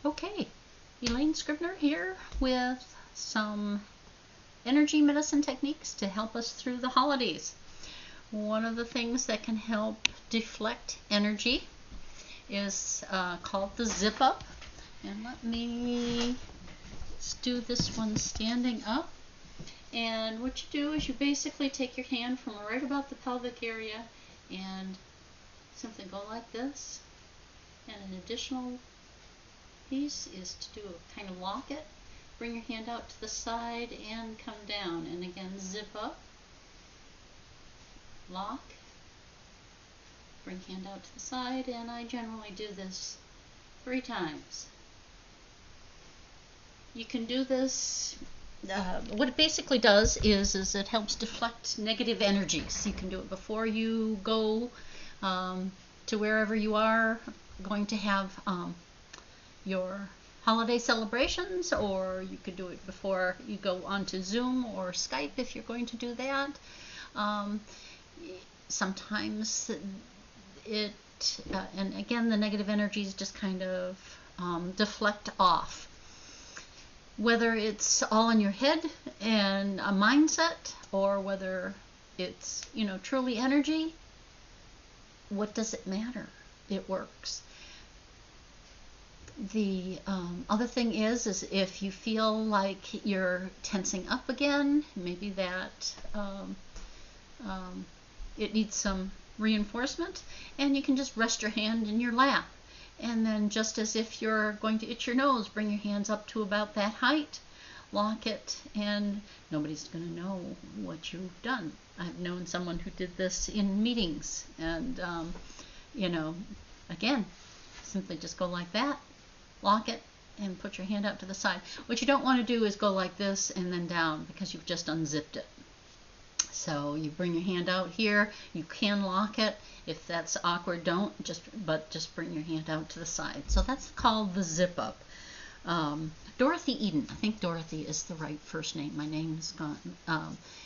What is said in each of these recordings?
Okay, Elaine Scribner here with some energy medicine techniques to help us through the holidays. One of the things that can help deflect energy is called the zip up. And let me do this one standing up. And what you do is you basically take your hand from right about the pelvic area and simply go like this. And an additional piece is to do a kind of lock it, bring your hand out to the side and come down, and again zip up, lock, bring hand out to the side, and I generally do this 3 times. You can do this, what it basically does is it helps deflect negative energies. You can do it before you go to wherever you are going to have your holiday celebrations, or you could do it before you go onto Zoom or Skype if you're going to do that. Sometimes it, and again, the negative energies just kind of deflect off. Whether it's all in your head and a mindset, or whether it's, truly energy, what does it matter? It works. The other thing is if you feel like you're tensing up again, maybe that it needs some reinforcement, and you can just rest your hand in your lap. And then just as if you're going to itch your nose, bring your hands up to about that height, lock it, and nobody's going to know what you've done. I've known someone who did this in meetings, and again, simply just go like that, lock it, and put your hand out to the side. What you don't want to do is go like this and then down, because you've just unzipped it. So you bring your hand out here. You can lock it. If that's awkward, don't. Just bring your hand out to the side. So that's called the zip up. Dorothy Eden. I think Dorothy is the right first name. My name's gone.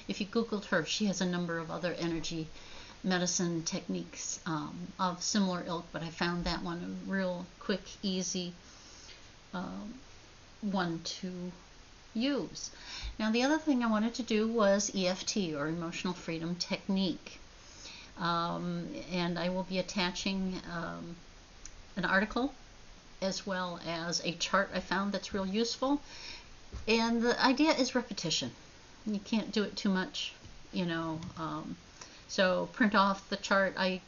If you Googled her, she has a number of other energy medicine techniques of similar ilk, but I found that one a real quick, easy one to use. Now, the other thing I wanted to do was EFT, or Emotional Freedom Technique. And I will be attaching an article as well as a chart I found that's real useful. And the idea is repetition. You can't do it too much, so print off the chart. I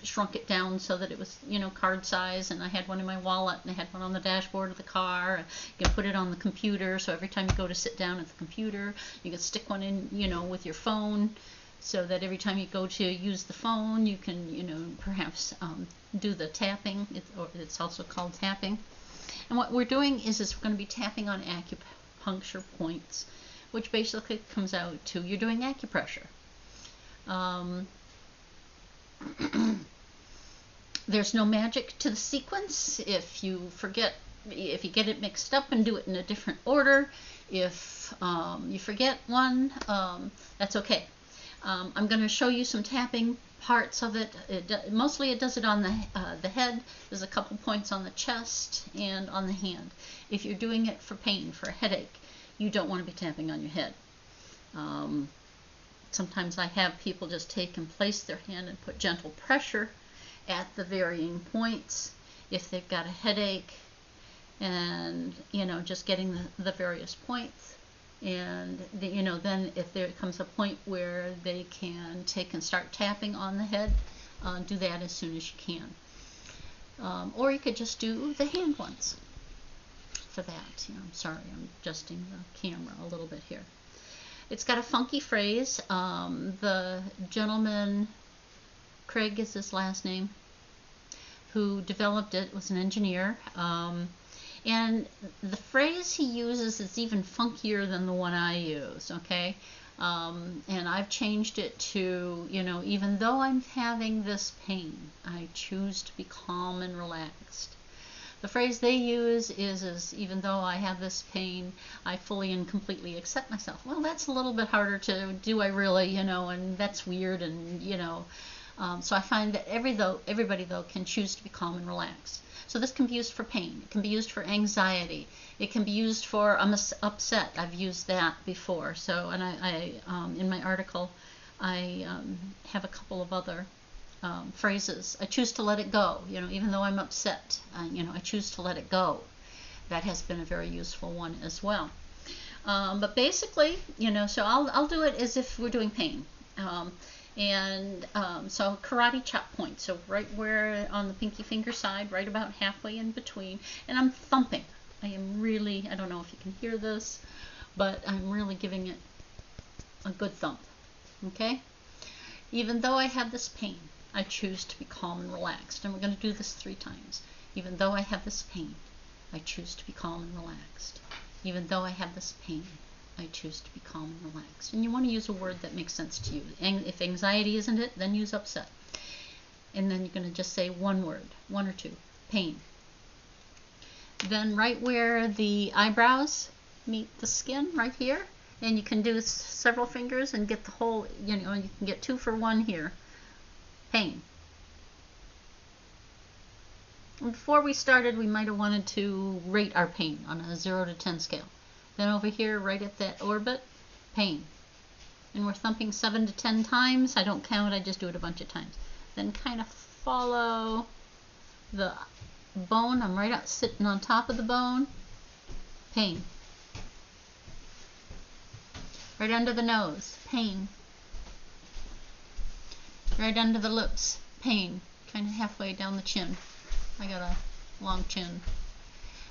shrunk it down so that it was, card size, and I had one in my wallet, and I had one on the dashboard of the car. You can put it on the computer, so every time you go to sit down at the computer, you can stick one in, with your phone, so that every time you go to use the phone, you can, perhaps do the tapping. It's also called tapping. And what we're doing is we're going to be tapping on acupuncture points, which basically comes out to you're doing acupressure. There's no magic to the sequence. If you get it mixed up and do it in a different order, if you forget one, that's okay. I'm going to show you some tapping parts of it. Mostly it does it on the head. There's a couple points on the chest and on the hand. If you're doing it for pain, for a headache, you don't want to be tapping on your head. Sometimes I have people just take and place their hand and put gentle pressure at the varying points if they've got a headache, and just getting the various points. And then if there comes a point where they can take and start tapping on the head, do that as soon as you can. Or you could just do the hand ones for that. I'm sorry, I'm adjusting the camera a little bit here. It's got a funky phrase. The gentleman, Craig is his last name, who developed it, was an engineer. And the phrase he uses is even funkier than the one I use, okay? And I've changed it to, even though I'm having this pain, I choose to be calm and relaxed. The phrase they use is even though I have this pain, I fully and completely accept myself. Well, that's a little bit harder to do, I really, and that's weird, and, so I find that everybody, though, can choose to be calm and relaxed. So this can be used for pain. It can be used for anxiety. It can be used for I'm upset. I've used that before. So, and I in my article, I have a couple of other phrases. I choose to let it go. You know, even though I'm upset, you know, I choose to let it go. That has been a very useful one as well. But basically, you know, so I'll do it as if we're doing pain. So karate chop point. So right where on the pinky finger side, right about halfway in between, and I'm thumping. I am really, I don't know if you can hear this, but I'm really giving it a good thump. Okay? Even though I have this pain, I choose to be calm and relaxed. And we're going to do this 3 times. Even though I have this pain, I choose to be calm and relaxed. Even though I have this pain, I choose to be calm and relaxed. And you want to use a word that makes sense to you. If anxiety isn't it, then use upset. And then you're going to just say one word, 1 or 2, pain. Then right where the eyebrows meet the skin, right here, and you can do several fingers and get the whole, you know, you can get 2 for 1 here. Pain. And before we started, we might have wanted to rate our pain on a 0 to 10 scale. Then over here, right at that orbit, pain. And we're thumping 7 to 10 times. I don't count, I just do it a bunch of times. Then kind of follow the bone. I'm right out sitting on top of the bone. Pain. Right under the nose, pain. Right under the lips, pain. Kind of halfway down the chin. I got a long chin.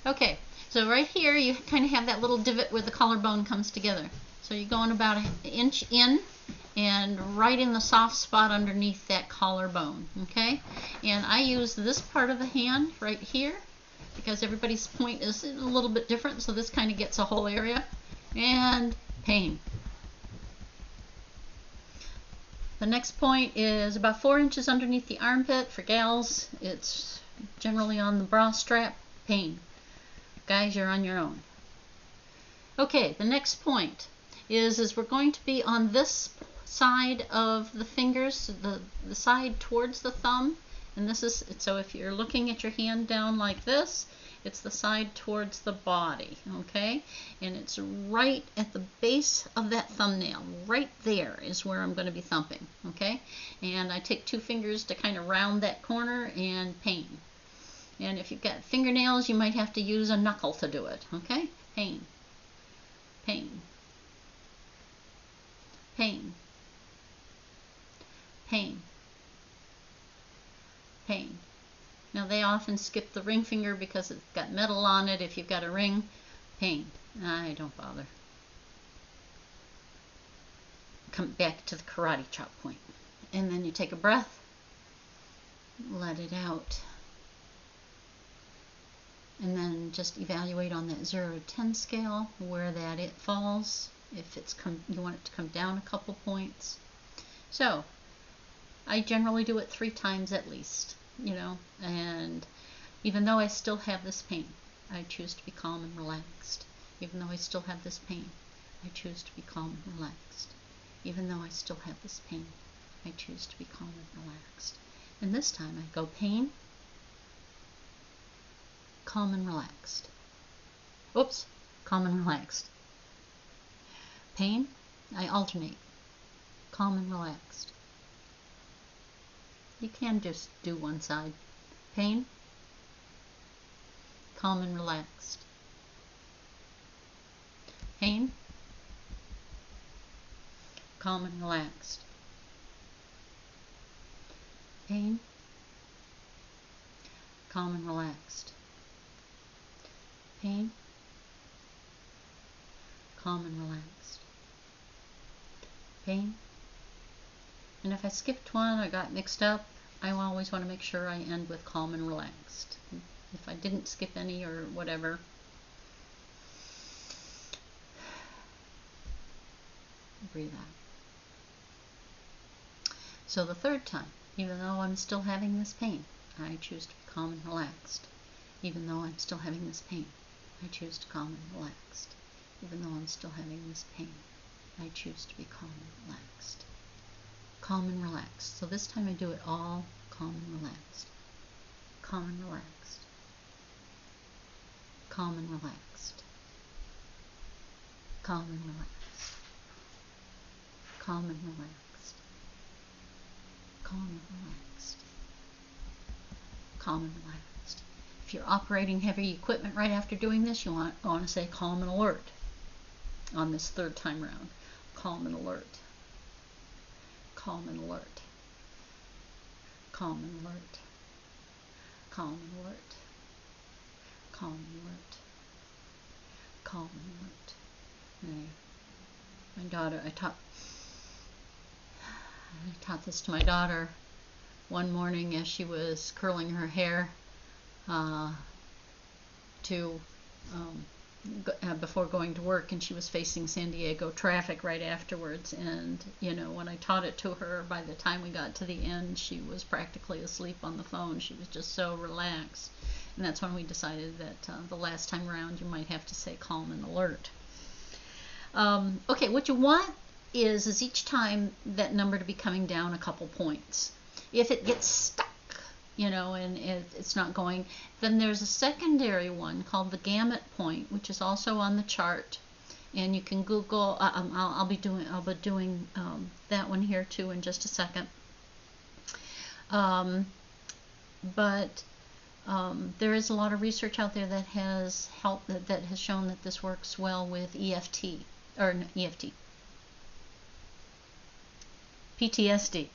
Okay, so right here you kind of have that little divot where the collarbone comes together. So you're going about an inch in and right in the soft spot underneath that collarbone, okay? And I use this part of the hand right here because everybody's point is a little bit different, so this kind of gets a whole area. And pain. The next point is about 4 inches underneath the armpit. For gals, it's generally on the bra strap. Pain. Guys, you're on your own. Okay, the next point is we're going to be on this side of the fingers, the side towards the thumb. And this is, so if you're looking at your hand down like this, it's the side towards the body, okay? And it's right at the base of that thumbnail. Right there is where I'm going to be thumping, okay? And I take 2 fingers to kind of round that corner and pain. And if you've got fingernails, you might have to use a knuckle to do it, okay? Pain. Pain. Pain. Pain. Pain. Now they often skip the ring finger because it's got metal on it. If you've got a ring, pain. I don't bother. Come back to the karate chop point. And then you take a breath, let it out. And then just evaluate on that 0 to 10 scale where that it falls. If it's you want it to come down a couple points. So I generally do it 3 times at least, you know, and even though I still have this pain, I choose to be calm and relaxed. Even though I still have this pain, I choose to be calm and relaxed. Even though I still have this pain, I choose to be calm and relaxed. And this time I go pain, calm and relaxed. Oops, calm and relaxed. Pain, I alternate. Calm and relaxed. You can just do one side. Pain, calm and relaxed. Pain, calm and relaxed. Pain, calm and relaxed. Pain, calm and relaxed. Pain. And if I skipped one or got mixed up, I always want to make sure I end with calm and relaxed. If I didn't skip any or whatever, breathe out. So the 3rd time, even though I'm still having this pain, I choose to be calm and relaxed. Even though I'm still having this pain, I choose to be calm and relaxed. Even though I'm still having this pain, I choose to be calm and relaxed. Calm and relaxed. So this time I do it all calm and relaxed. Calm and relaxed. calm and relaxed, calm and relaxed, calm and relaxed, calm and relaxed, calm and relaxed. If you're operating heavy equipment right after doing this, you want to say calm and alert on this third time round. Calm and alert, calm and alert, calm and alert, calm and alert, calm and alert, calm and alert. My daughter, I taught this to my daughter one morning as she was curling her hair before going to work, and she was facing San Diego traffic right afterwards. And you know, when I taught it to her, by the time we got to the end, she was practically asleep on the phone. She was just so relaxed. And that's when we decided that the last time around you might have to say calm and alert. Okay, what you want is each time that number to be coming down a couple points. If it gets stuck, you know, and it's not going, then there's a secondary one called the gamut point, which is also on the chart, and you can Google. I'll be doing that one here too in just a second. But there is a lot of research out there that has shown that this works well with EFT, or EFT, PTSD.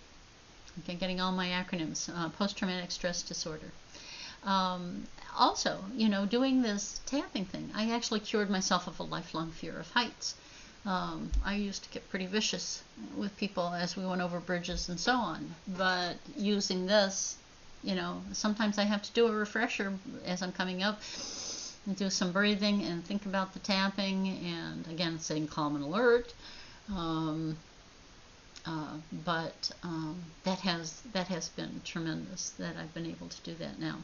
Okay, getting all my acronyms. Post-traumatic stress disorder. Also, you know, doing this tapping thing, I actually cured myself of a lifelong fear of heights. I used to get pretty vicious with people as we went over bridges and so on. But using this, you know, sometimes I have to do a refresher as I'm coming up and do some breathing and think about the tapping, and again saying calm and alert. But that has been tremendous that I've been able to do that now.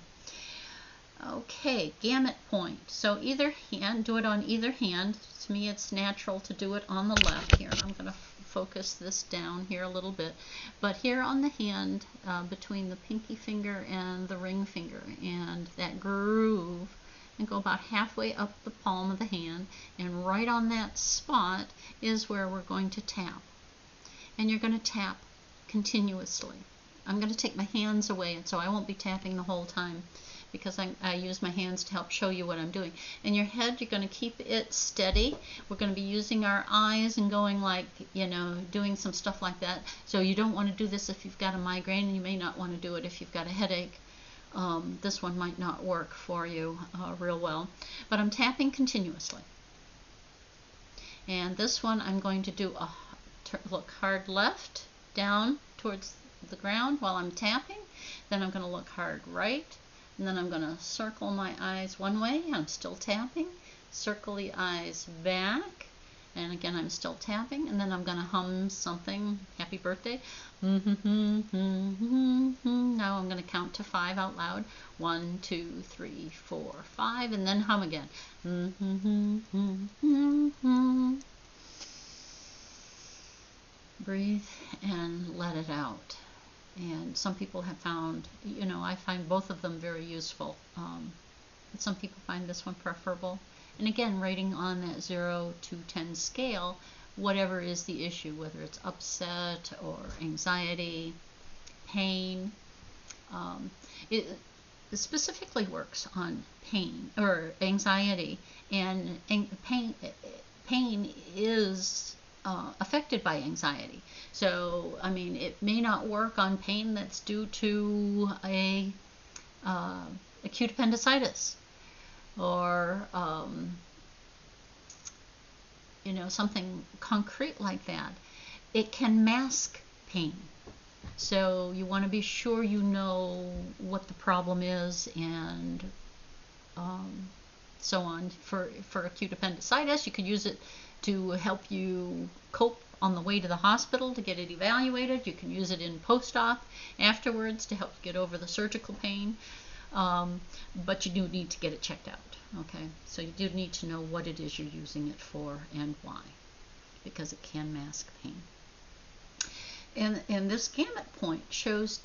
Okay, gamut point. So either hand, do it on either hand. To me, it's natural to do it on the left here. I'm going to focus this down here a little bit. But here on the hand, between the pinky finger and the ring finger, and that groove, and go about halfway up the palm of the hand, and right on that spot is where we're going to tap. And you're going to tap continuously. I'm going to take my hands away, and so I won't be tapping the whole time, because I use my hands to help show you what I'm doing. In your head, you're going to keep it steady. We're going to be using our eyes and going like, you know, doing some stuff like that. So you don't want to do this if you've got a migraine, and you may not want to do it if you've got a headache. This one might not work for you real well. But I'm tapping continuously. And this one I'm going to do a look hard left down towards the ground while I'm tapping. Then I'm going to look hard right, and then I'm going to circle my eyes one way. I'm still tapping. Circle the eyes back, and again I'm still tapping. And then I'm going to hum something. Happy birthday. Now I'm going to count to 5 out loud. 1, 2, 3, 4, 5, and then hum again. Breathe and let it out. And some people have found, you know, I find both of them very useful. But some people find this one preferable. And again, rating on that 0 to 10 scale, whatever is the issue, whether it's upset or anxiety, pain. It specifically works on pain or anxiety, and pain is affected by anxiety. So, I mean, it may not work on pain that's due to a acute appendicitis, or you know, something concrete like that. It can mask pain. So you want to be sure you know what the problem is, and so on. For acute appendicitis, you could use it to help you cope on the way to the hospital to get it evaluated. You can use it in post-op afterwards to help get over the surgical pain. But you do need to get it checked out. Okay, so you do need to know what it is you're using it for and why, because it can mask pain. And this gamut point shows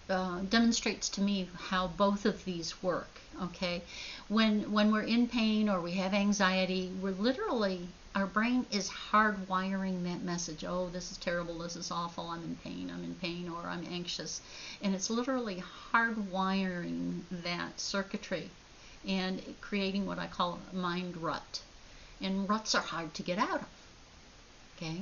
demonstrates to me how both of these work. Okay, when we're in pain or we have anxiety, we're literally, our brain is hardwiring that message. Oh, this is terrible, this is awful, I'm in pain, or I'm anxious. And it's literally hardwiring that circuitry and creating what I call a mind rut. And ruts are hard to get out of. Okay,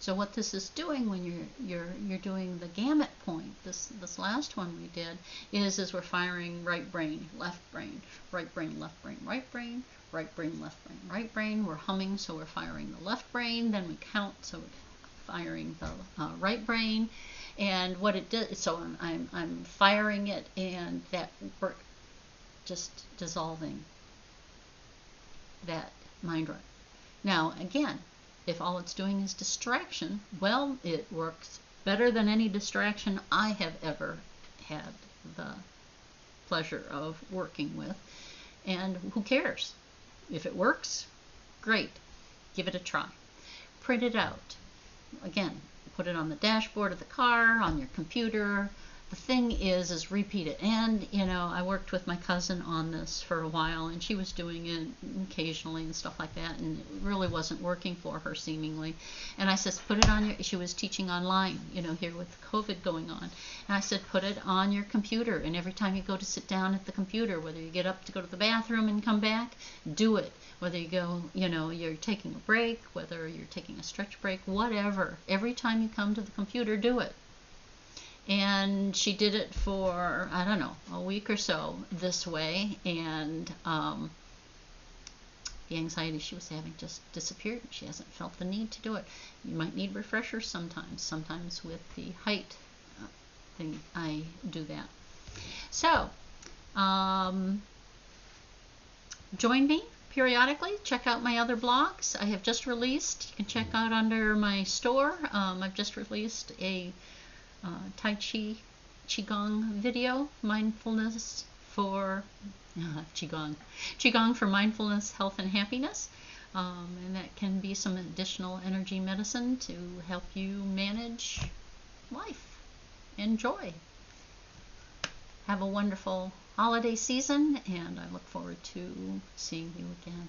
so what this is doing when you're doing the gamut point, this last one we did, is we're firing right brain, left brain, right brain, left brain, right brain, right brain, left brain, right brain. We're humming, so we're firing the left brain. Then we count, so we're firing the right brain. And what it does, so I'm firing it, and that we're just dissolving that mind rut. Now again, if all it's doing is distraction, well, it works better than any distraction I have ever had the pleasure of working with. And who cares? If it works, great. Give it a try. Print it out. Again, put it on the dashboard of the car, on your computer. The thing is repeat it. And, you know, I worked with my cousin on this for a while, and she was doing it occasionally and stuff like that, and it really wasn't working for her, seemingly. And I said, put it on your, she was teaching online, you know, here with COVID going on. And I said, put it on your computer, and every time you go to sit down at the computer, whether you get up to go to the bathroom and come back, do it. Whether you go, you know, you're taking a break, whether you're taking a stretch break, whatever. Every time you come to the computer, do it. And she did it for, I don't know, a week or so this way, and the anxiety she was having just disappeared. She hasn't felt the need to do it. You might need refreshers sometimes. Sometimes with the height thing, I do that. So, join me periodically. Check out my other blogs. I have just released, you can check out under my store, I've just released a Tai Chi Qigong video, mindfulness for Qigong for mindfulness, health, and happiness. And that can be some additional energy medicine to help you manage life and joy. Have a wonderful holiday season, and I look forward to seeing you again.